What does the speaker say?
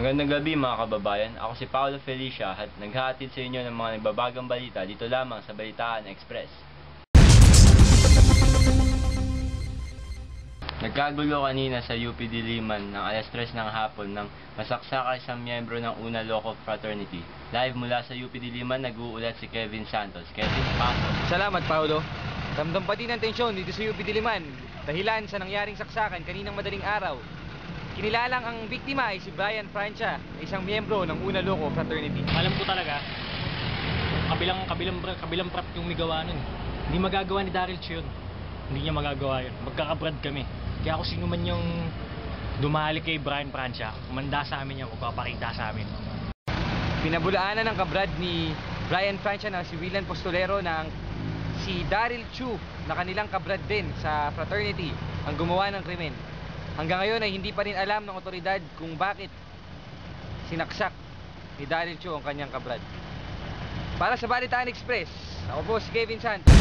Magandang gabi mga kababayan, ako si Paolo Felicia at naghahatid sa inyo ng mga nagbabagang balita dito lamang sa Balitaan Express. Nagkagulo kanina sa UP Diliman ng alas 3 ng hapon nang masaksak isang miyembro ng Una Loco Fraternity. Live mula sa UP Diliman, nag-uulat si Kevin Santos. Kevin, pasok. Salamat, Paolo. Damdam pa din ang tensyon dito sa UP Diliman dahilan sa nangyaring saksakan kaninang madaling araw. Kinilalang ang biktima ay si Brian Francia, isang miyembro ng Una Loco Fraternity. Alam ko talaga, kabilang prop yung migawa nun. Hindi magagawa ni Daryl Chu yun. Hindi niya magagawa yun. Magkakabrad kami. Kaya kung sino man yung dumali kay Brian Francia, kumanda sa amin yan, magpapakita sa amin. Pinabulaanan ng kabrad ni Brian Francia na si Willan Postolero na si Daryl Chu na kanilang kabrad din sa fraternity ang gumawa ng krimen. Hanggang ngayon ay hindi pa rin alam ng otoridad kung bakit sinaksak ni Daryl Chu ang kanyang kabrad. Para sa Balitaan Express, ako po si Kevin Santos.